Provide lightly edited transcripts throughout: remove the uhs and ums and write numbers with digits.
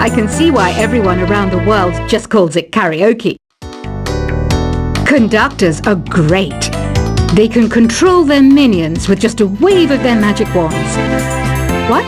I can see why everyone around the world just calls it karaoke. Conductors are great. They can control their minions with just a wave of their magic wands. What?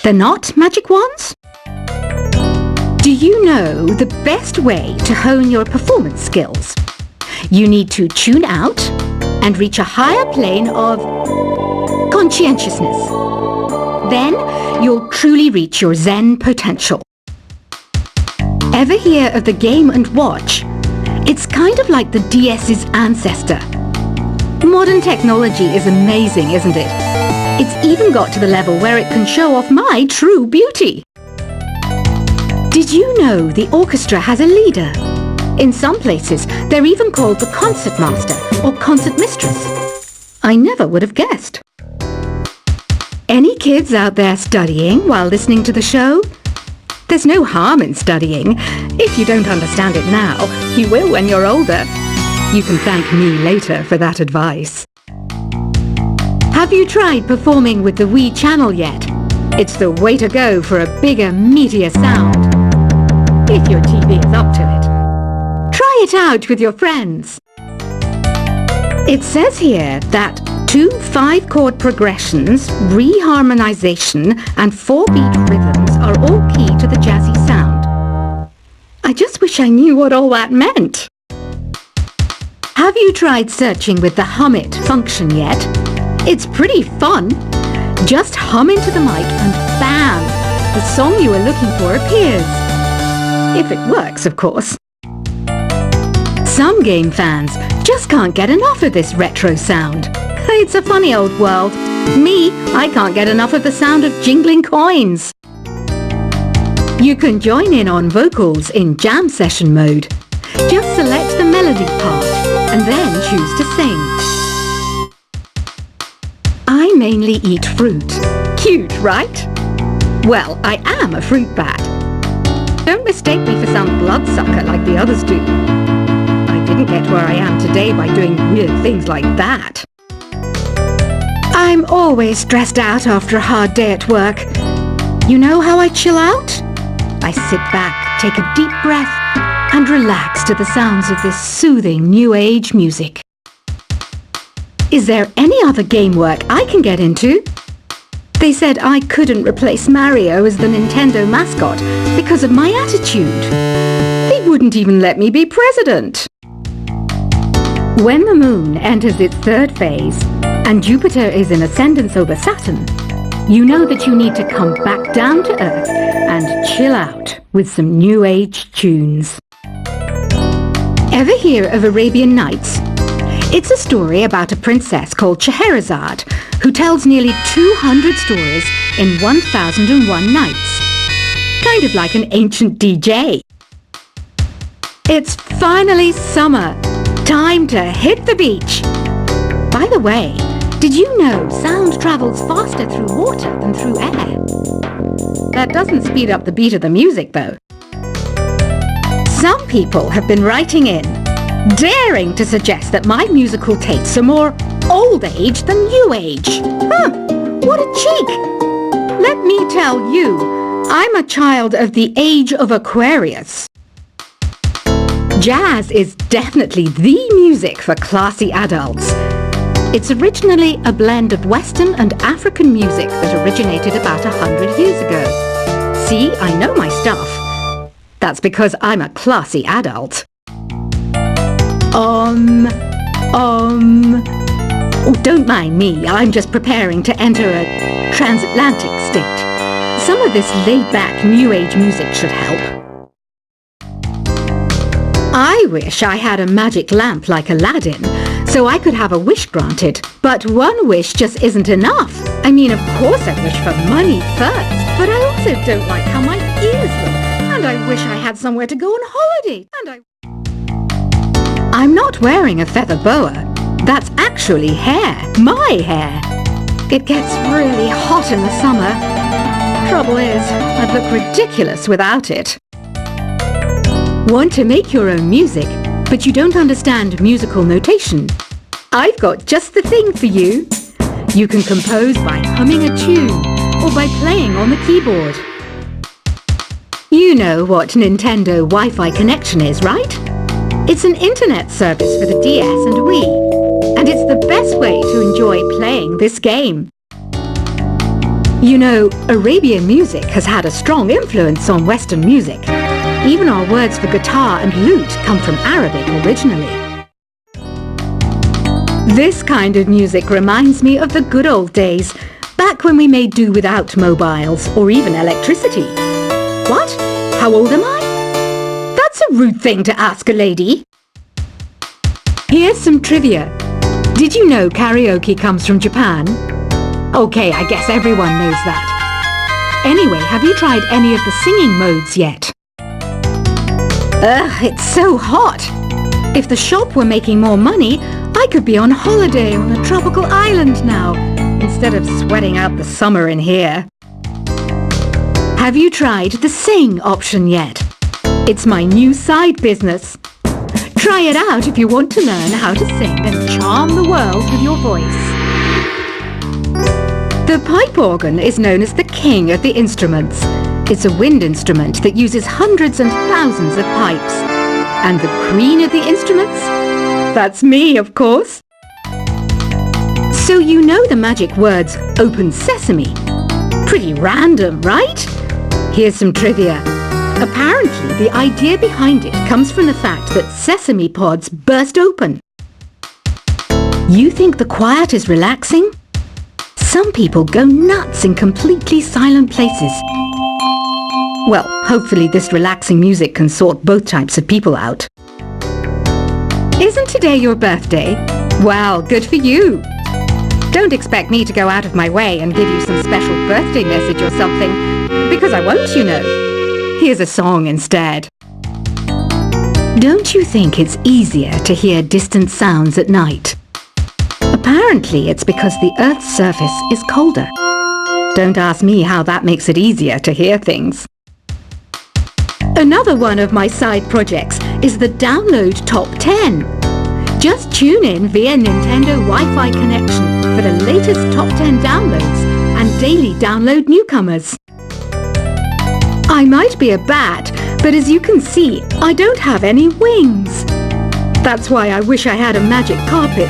They're not magic wands? Do you know the best way to hone your performance skills? You need to tune out and reach a higher plane of conscientiousness. Then you'll truly reach your Zen potential. Ever hear of the Game & Watch? It's kind of like the DS's ancestor. Modern technology is amazing, isn't it? It's even got to the level where it can show off my true beauty. Did you know the orchestra has a leader? In some places, they're even called the concertmaster or concert mistress. I never would have guessed. Any kids out there studying while listening to the show? There's no harm in studying. If you don't understand it now, you will when you're older. You can thank me later for that advice. Have you tried performing with the Wii channel yet? It's the way to go for a bigger, meatier sound. If your TV is up to it. Try it out with your friends. It says here that 2 5-chord progressions, reharmonization, and 4-beat rhythms are all key to the jazzy sound. I just wish I knew what all that meant. Have you tried searching with the Hum It function yet? It's pretty fun. Just hum into the mic and bam! The song you were looking for appears. If it works, of course. Some game fans just can't get enough of this retro sound. It's a funny old world. Me, I can't get enough of the sound of jingling coins. You can join in on vocals in jam session mode. Just select the melody part and then choose to sing. I mainly eat fruit. Cute, right? Well, I am a fruit bat. Don't mistake me for some bloodsucker like the others do. I didn't get where I am today by doing weird things like that. I'm always stressed out after a hard day at work. You know how I chill out? I sit back, take a deep breath, and relax to the sounds of this soothing new age music. Is there any other game work I can get into? They said I couldn't replace Mario as the Nintendo mascot because of my attitude. They wouldn't even let me be president. When the moon enters its 3rd phase and Jupiter is in ascendance over Saturn, you know that you need to come back down to Earth and chill out with some new age tunes. Ever hear of Arabian Nights? It's a story about a princess called Scheherazade who tells nearly 200 stories in 1001 nights. Kind of like an ancient DJ. It's finally summer. Time to hit the beach. By the way, did you know sound travels faster through water than through air? That doesn't speed up the beat of the music, though. Some people have been writing in, daring to suggest that my musical tastes are more old age than new age. What a cheek! Let me tell you, I'm a child of the age of Aquarius. Jazz is definitely the music for classy adults. It's originally a blend of Western and African music that originated about 100 years ago. See, I know my stuff. That's because I'm a classy adult. Oh, don't mind me, I'm just preparing to enter a transatlantic state. Some of this laid-back New Age music should help. I wish I had a magic lamp like Aladdin, so I could have a wish granted. But one wish just isn't enough. I mean, of course I wish for money first, but I also don't like how my ears look. And I wish I had somewhere to go on holiday. I'm not wearing a feather boa. That's actually hair. My hair. It gets really hot in the summer. Trouble is, I'd look ridiculous without it. Want to make your own music, but you don't understand musical notation? I've got just the thing for you. You can compose by humming a tune or by playing on the keyboard. You know what Nintendo Wi-Fi Connection is, right? It's an internet service for the DS and Wii, and it's the best way to enjoy playing this game. You know, Arabian music has had a strong influence on Western music. Even our words for guitar and lute come from Arabic originally. This kind of music reminds me of the good old days, back when we made do without mobiles or even electricity. What? How old am I? That's a rude thing to ask a lady. Here's some trivia. Did you know karaoke comes from Japan? Okay, I guess everyone knows that. Anyway, have you tried any of the singing modes yet? Ugh, it's so hot. If the shop were making more money, I could be on holiday on a tropical island now, instead of sweating out the summer in here. Have you tried the sing option yet? It's my new side business. Try it out if you want to learn how to sing and charm the world with your voice. The pipe organ is known as the king of the instruments. It's a wind instrument that uses hundreds and thousands of pipes. And the queen of the instruments? That's me, of course. So you know the magic words "Open Sesame." Pretty random, right? Here's some trivia. Apparently, the idea behind it comes from the fact that sesame pods burst open. You think the quiet is relaxing? Some people go nuts in completely silent places. Well, hopefully this relaxing music can sort both types of people out. Isn't today your birthday? Well, good for you. Don't expect me to go out of my way and give you some special birthday message or something, because I won't, you know. Here's a song instead. Don't you think it's easier to hear distant sounds at night? Apparently it's because the Earth's surface is colder. Don't ask me how that makes it easier to hear things. Another one of my side projects is the Download Top 10. Just tune in via Nintendo Wi-Fi Connection for the latest Top 10 downloads and daily download newcomers. I might be a bat, but as you can see, I don't have any wings. That's why I wish I had a magic carpet.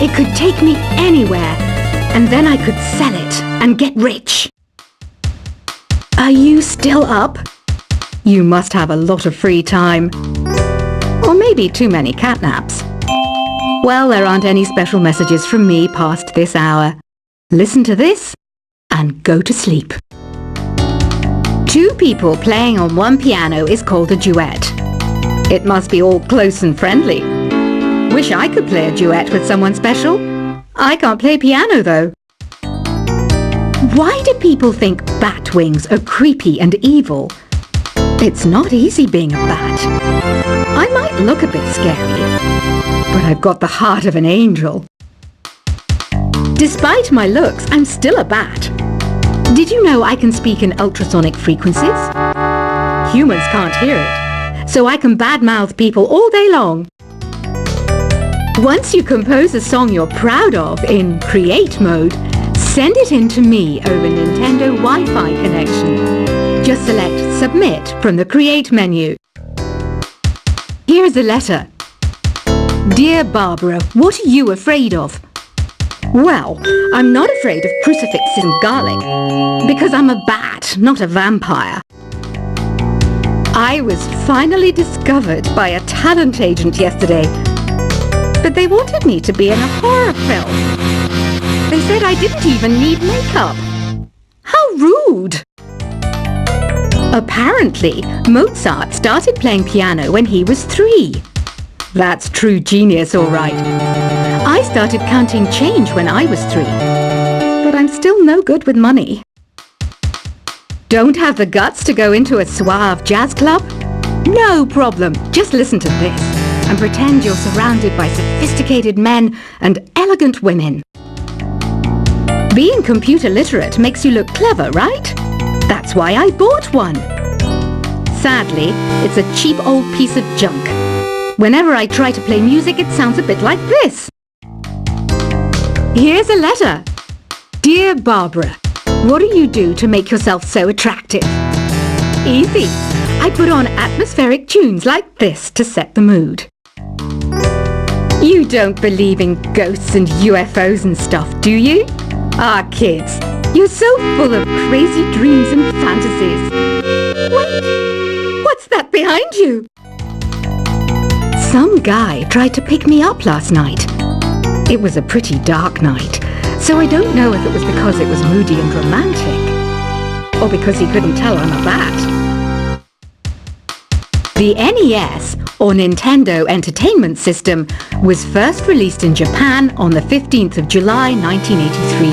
It could take me anywhere, and then I could sell it and get rich. Are you still up? You must have a lot of free time. Or maybe too many catnaps. Well, there aren't any special messages from me past this hour. Listen to this and go to sleep. Two people playing on one piano is called a duet. It must be all close and friendly. Wish I could play a duet with someone special. I can't play piano though. Why do people think bat wings are creepy and evil? It's not easy being a bat. I might look a bit scary, but I've got the heart of an angel. Despite my looks, I'm still a bat. Did you know I can speak in ultrasonic frequencies? Humans can't hear it, so I can badmouth people all day long. Once you compose a song you're proud of in Create mode, send it in to me over Nintendo Wi-Fi Connection. Just select Submit from the Create menu. Here's a letter. Dear Barbara, what are you afraid of? Well, I'm not afraid of crucifixes and garlic, because I'm a bat, not a vampire. I was finally discovered by a talent agent yesterday, but they wanted me to be in a horror film. They said I didn't even need makeup. How rude! Apparently, Mozart started playing piano when he was 3. That's true genius, all right. I started counting change when I was 3, but I'm still no good with money. Don't have the guts to go into a suave jazz club? No problem, just listen to this and pretend you're surrounded by sophisticated men and elegant women. Being computer literate makes you look clever, right? That's why I bought one. Sadly, it's a cheap old piece of junk. Whenever I try to play music, it sounds a bit like this. Here's a letter. Dear Barbara, what do you do to make yourself so attractive? Easy. I put on atmospheric tunes like this to set the mood. You don't believe in ghosts and UFOs and stuff, do you? Ah, kids, you're so full of crazy dreams and fantasies. Wait, what's that behind you? Some guy tried to pick me up last night. It was a pretty dark night, so I don't know if it was because it was moody and romantic, or because he couldn't tell I'm a bat. The NES, or Nintendo Entertainment System, was first released in Japan on the 15th of July 1983.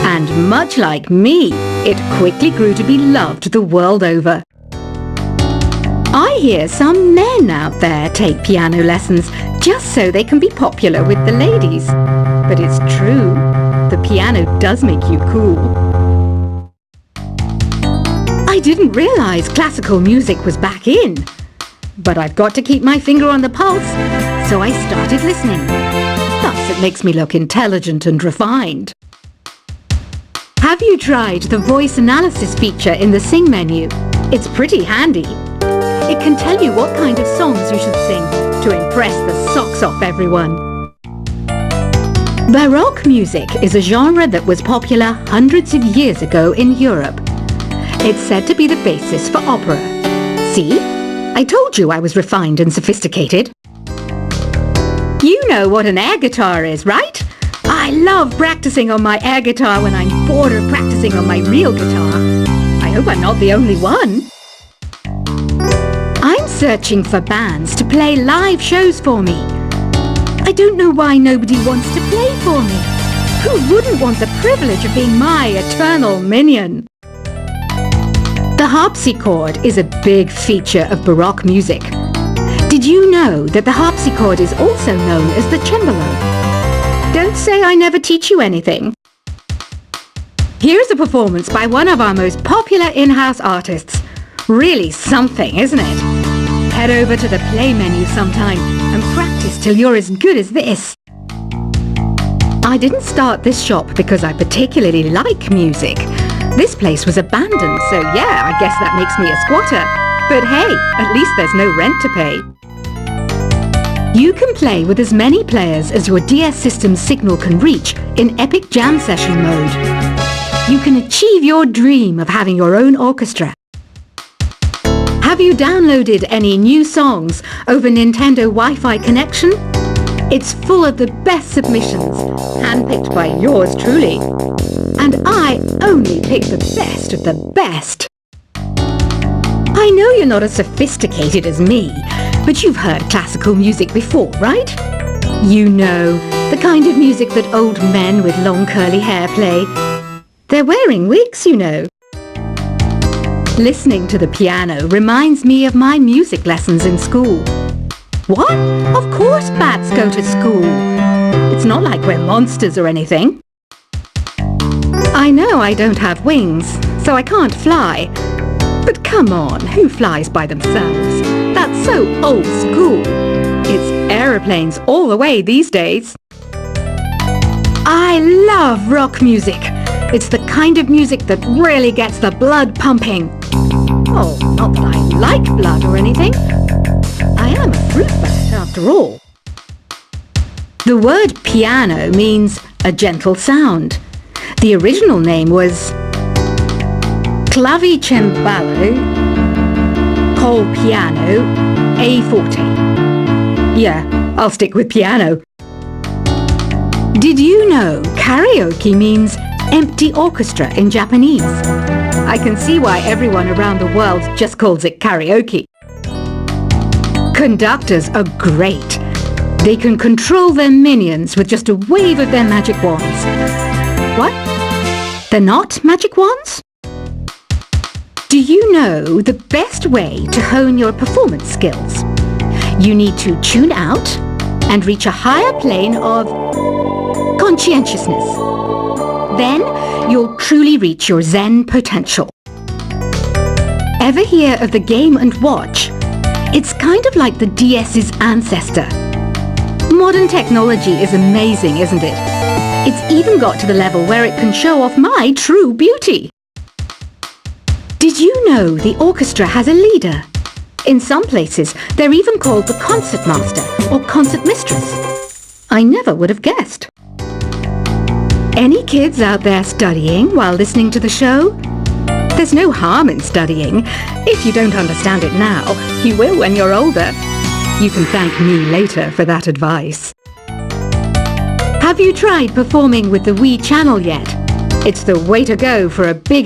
And much like me, it quickly grew to be loved the world over. I hear some men out there take piano lessons just so they can be popular with the ladies. But it's true, the piano does make you cool. I didn't realize classical music was back in. But I've got to keep my finger on the pulse, so I started listening. Thus, it makes me look intelligent and refined. Have you tried the voice analysis feature in the Sing menu? It's pretty handy. It can tell you what kind of songs you should sing to impress the socks off everyone. Baroque music is a genre that was popular hundreds of years ago in Europe. It's said to be the basis for opera. See? I told you I was refined and sophisticated. You know what an air guitar is, right? I love practicing on my air guitar when I'm bored of practicing on my real guitar. I hope I'm not the only one. I'm searching for bands to play live shows for me. I don't know why nobody wants to play for me. Who wouldn't want the privilege of being my eternal minion? The harpsichord is a big feature of Baroque music. Did you know that the harpsichord is also known as the cembalo? Don't say I never teach you anything. Here's a performance by one of our most popular in-house artists. Really something, isn't it? Head over to the play menu sometime and practice till you're as good as this. I didn't start this shop because I particularly like music. This place was abandoned, so yeah, I guess that makes me a squatter. But hey, at least there's no rent to pay. You can play with as many players as your DS system's signal can reach in Epic Jam Session mode. You can achieve your dream of having your own orchestra. Have you downloaded any new songs over Nintendo Wi-Fi connection? It's full of the best submissions, handpicked by yours truly. And I only pick the best of the best. I know you're not as sophisticated as me, but you've heard classical music before, right? You know, the kind of music that old men with long curly hair play. They're wearing wigs, you know. Listening to the piano reminds me of my music lessons in school. What? Of course bats go to school. It's not like we're monsters or anything. I know I don't have wings, so I can't fly. But come on, who flies by themselves? That's so old school. It's aeroplanes all the way these days. I love rock music. It's the kind of music that really gets the blood pumping. Oh, not that I like blood or anything. I am a fruit bat after all. The word piano means a gentle sound. The original name was clavicembalo col piano a forte. Yeah, I'll stick with piano. Did you know karaoke means empty orchestra in Japanese? I can see why everyone around the world just calls it karaoke. Conductors are great. They can control their minions with just a wave of their magic wands. What? They're not magic wands? Do you know the best way to hone your performance skills? You need to tune out and reach a higher plane of conscientiousness. Then you'll truly reach your Zen potential. Ever hear of the Game & Watch? It's kind of like the DS's ancestor. Modern technology is amazing, isn't it? It's even got to the level where it can show off my true beauty. Did Did you know the orchestra has a leader? In some places, they're even called the concertmaster or concertmistress. I never would have guessed. Any kids out there studying while listening to the show? There's no harm in studying. If you don't understand it now, you will when you're older. You can thank me later for that advice. Have you tried performing with the Wii channel yet? It's the way to go for a big